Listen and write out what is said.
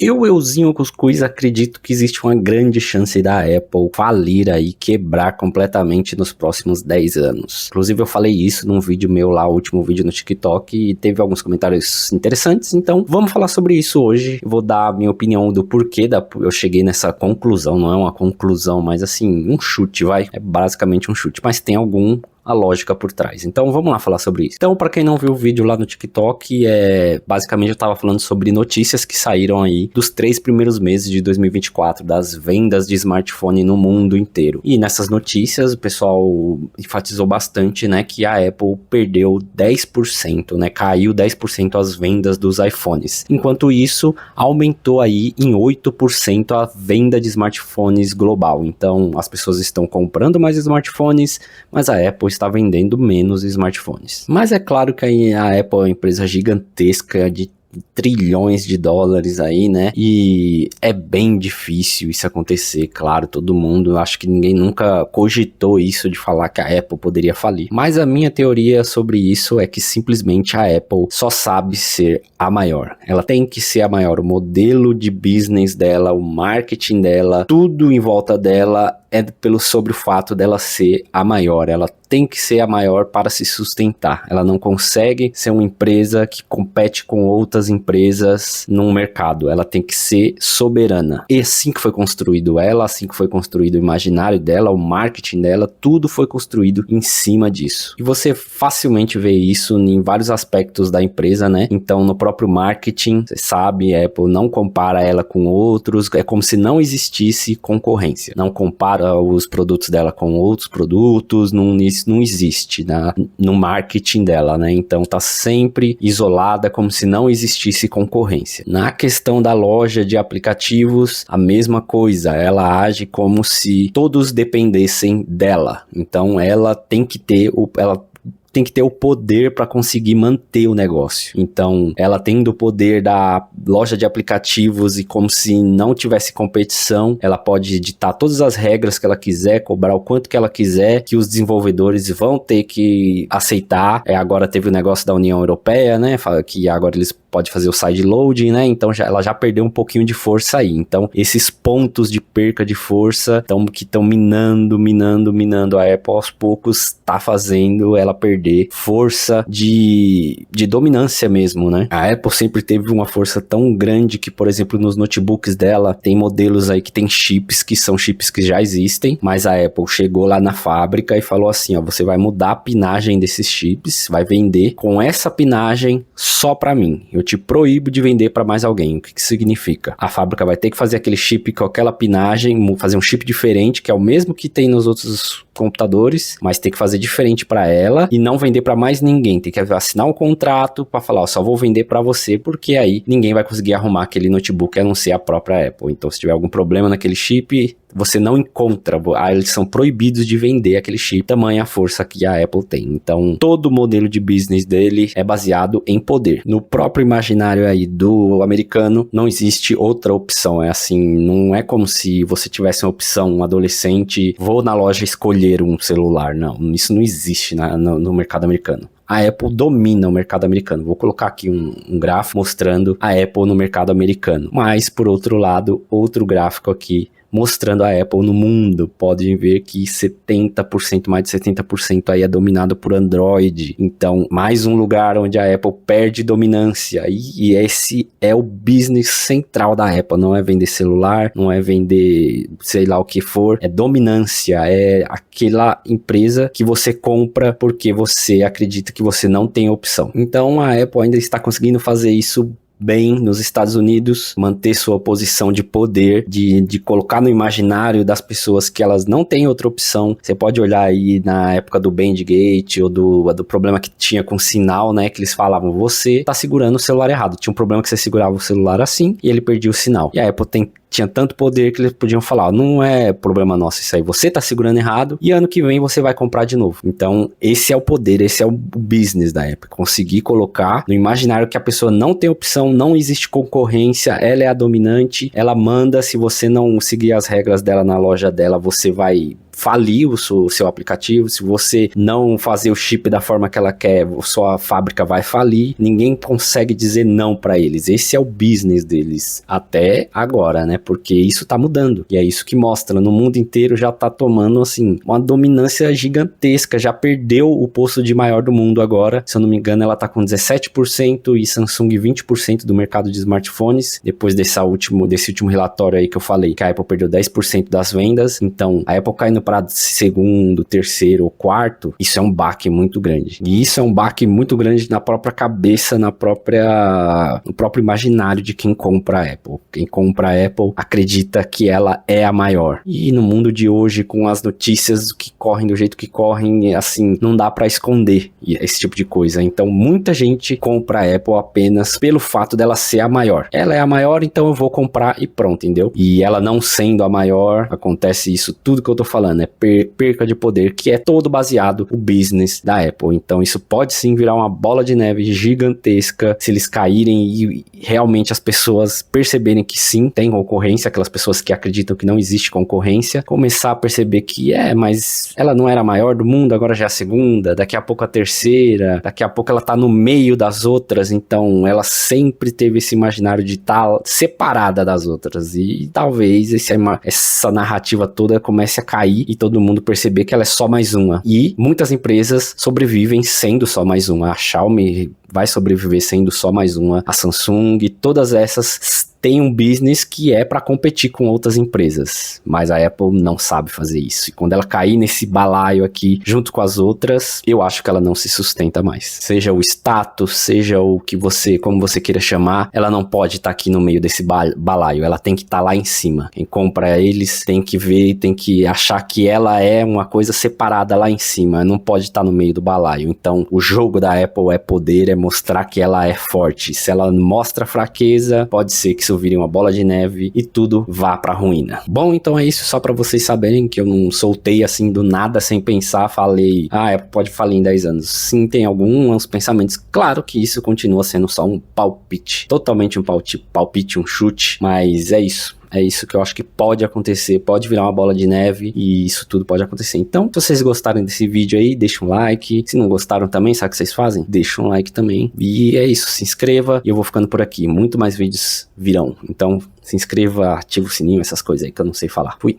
Euzinho Cuscuz, acredito que existe uma grande chance da Apple falir aí, quebrar completamente nos próximos 10 anos. Inclusive eu falei isso num vídeo meu lá, o último vídeo no TikTok, e teve alguns comentários interessantes, então vamos falar sobre isso hoje. Vou dar a minha opinião do porquê eu cheguei nessa conclusão, não é uma conclusão, mas assim, um chute, é basicamente um chute, mas tem a lógica por trás. Então vamos lá falar sobre isso. Então, para quem não viu o vídeo lá no TikTok, basicamente eu tava falando sobre notícias que saíram aí dos 3 primeiros meses de 2024, das vendas de smartphone no mundo inteiro. E nessas notícias o pessoal enfatizou bastante, né, que a Apple perdeu 10%, né, caiu 10% as vendas dos iPhones. Enquanto isso, aumentou aí em 8% a venda de smartphones global. Então, as pessoas estão comprando mais smartphones, mas a Apple está vendendo menos smartphones. Mas é claro que a Apple é uma empresa gigantesca de trilhões de dólares aí, né? E é bem difícil isso acontecer, claro, todo mundo, acho que ninguém nunca cogitou isso de falar que a Apple poderia falir. Mas a minha teoria sobre isso é que simplesmente a Apple só sabe ser a maior. Ela tem que ser a maior, o modelo de business dela, o marketing dela, tudo em volta dela é sobre o fato dela ser a maior. Ela tem que ser a maior para se sustentar. Ela não consegue ser uma empresa que compete com outras empresas num mercado. Ela tem que ser soberana. E assim que foi construído ela, assim que foi construído o imaginário dela, o marketing dela, tudo foi construído em cima disso. E você facilmente vê isso em vários aspectos da empresa, né? Então, no próprio marketing, você sabe, a Apple não compara ela com outros, é como se não existisse concorrência. Não compara os produtos dela com outros produtos, isso não existe no marketing dela, né? Então tá sempre isolada, como se não existisse concorrência. Na questão da loja de aplicativos, a mesma coisa, ela age como se todos dependessem dela. Então ela tem que ter o poder para conseguir manter o negócio. Então, ela tendo o poder da loja de aplicativos e como se não tivesse competição, ela pode ditar todas as regras que ela quiser, cobrar o quanto que ela quiser, que os desenvolvedores vão ter que aceitar. Agora teve o negócio da União Europeia, né? Que agora eles podem fazer o sideloading, né? Então ela já perdeu um pouquinho de força aí. Então, esses pontos de perca de força que estão minando a Apple aos poucos, tá fazendo ela perder força de dominância mesmo, né? A Apple sempre teve uma força tão grande que, por exemplo, nos notebooks dela, tem modelos aí que tem chips, que são chips que já existem, mas a Apple chegou lá na fábrica e falou assim, ó, você vai mudar a pinagem desses chips, vai vender com essa pinagem só pra mim. Eu te proíbo de vender pra mais alguém. O que significa? A fábrica vai ter que fazer aquele chip com aquela pinagem, fazer um chip diferente, que é o mesmo que tem nos outros computadores, mas tem que fazer diferente para ela e não vender para mais ninguém. Tem que assinar um contrato para falar, ó, só vou vender para você, porque aí ninguém vai conseguir arrumar aquele notebook a não ser a própria Apple. Então, se tiver algum problema naquele chip, você não encontra, eles são proibidos de vender aquele chip, tamanha a força que a Apple tem. Então, todo o modelo de business dele é baseado em poder. No próprio imaginário aí do americano, não existe outra opção. É assim, não é como se você tivesse uma opção, um adolescente, vou na loja escolher um celular. Não, isso não existe no mercado americano. A Apple domina o mercado americano. Vou colocar aqui um gráfico mostrando a Apple no mercado americano. Mas, por outro lado, outro gráfico aqui mostrando a Apple no mundo. Podem ver que 70%, mais de 70% aí é dominado por Android. Então, mais um lugar onde a Apple perde dominância. E esse é o business central da Apple. Não é vender celular, não é vender sei lá o que for. É dominância. É aquela empresa que você compra porque você acredita que você não tem opção. Então, a Apple ainda está conseguindo fazer isso bem nos Estados Unidos, manter sua posição de poder, de colocar no imaginário das pessoas que elas não têm outra opção. Você pode olhar aí na época do Bandgate ou do problema que tinha com o sinal, né, que eles falavam, você tá segurando o celular errado. Tinha um problema que você segurava o celular assim e ele perdia o sinal. E a Apple tinha tanto poder que eles podiam falar, não é problema nosso isso aí, você tá segurando errado e ano que vem você vai comprar de novo. Então esse é o poder, esse é o business da Apple, conseguir colocar no imaginário que a pessoa não tem opção, não existe concorrência, ela é a dominante, ela manda, se você não seguir as regras dela na loja dela, você vai falir o seu aplicativo, se você não fazer o chip da forma que ela quer, sua fábrica vai falir. Ninguém consegue dizer não pra eles. Esse é o business deles até agora, né? Porque isso tá mudando. E é isso que mostra. No mundo inteiro já tá tomando, assim, uma dominância gigantesca. Já perdeu o posto de maior do mundo agora. Se eu não me engano, ela tá com 17% e Samsung 20% do mercado de smartphones. Depois desse último relatório aí que eu falei, que a Apple perdeu 10% das vendas. Então, a Apple caindo para segundo, terceiro ou quarto, isso é um baque muito grande. E isso é um baque muito grande na própria cabeça, no próprio imaginário de quem compra a Apple. Quem compra a Apple acredita que ela é a maior. E no mundo de hoje, com as notícias que correm do jeito que correm, assim, não dá pra esconder esse tipo de coisa. Então, muita gente compra a Apple apenas pelo fato dela ser a maior. Ela é a maior, então eu vou comprar e pronto, entendeu? E ela não sendo a maior, acontece isso, tudo que eu tô falando, é perca de poder, que é todo baseado no business da Apple. Então, isso pode sim virar uma bola de neve gigantesca se eles caírem e realmente as pessoas perceberem que sim, tem concorrência, aquelas pessoas que acreditam que não existe concorrência, começar a perceber que mas ela não era a maior do mundo, agora já é a segunda, daqui a pouco a terceira, daqui a pouco ela tá no meio das outras, então ela sempre teve esse imaginário de estar separada das outras, e talvez essa narrativa toda comece a cair e todo mundo perceber que ela é só mais uma. E muitas empresas sobrevivem sendo só mais uma. A Xiaomi vai sobreviver sendo só mais uma. A Samsung, todas essas têm um business que é para competir com outras empresas, mas a Apple não sabe fazer isso. E quando ela cair nesse balaio aqui, junto com as outras, eu acho que ela não se sustenta mais. Seja o status, seja o que como você queira chamar, ela não pode estar aqui no meio desse balaio, ela tem que estar lá em cima. Quem compra eles tem que ver, tem que achar que ela é uma coisa separada lá em cima, não pode estar no meio do balaio. Então, o jogo da Apple é poder, é mostrar que ela é forte. Se ela mostra fraqueza, pode ser que isso vire uma bola de neve e tudo vá pra ruína. Bom, então é isso, só pra vocês saberem que eu não soltei assim do nada, sem pensar, falei, Apple pode falir em 10 anos. Sim, tem alguns pensamentos. Claro que isso continua sendo só um palpite, totalmente um palpite, um chute, mas é isso. É isso que eu acho que pode acontecer, pode virar uma bola de neve e isso tudo pode acontecer. Então, se vocês gostarem desse vídeo aí, deixa um like. Se não gostaram também, sabe o que vocês fazem? Deixa um like também. E é isso, se inscreva e eu vou ficando por aqui. Muito mais vídeos virão. Então, se inscreva, ativa o sininho, essas coisas aí que eu não sei falar. Fui!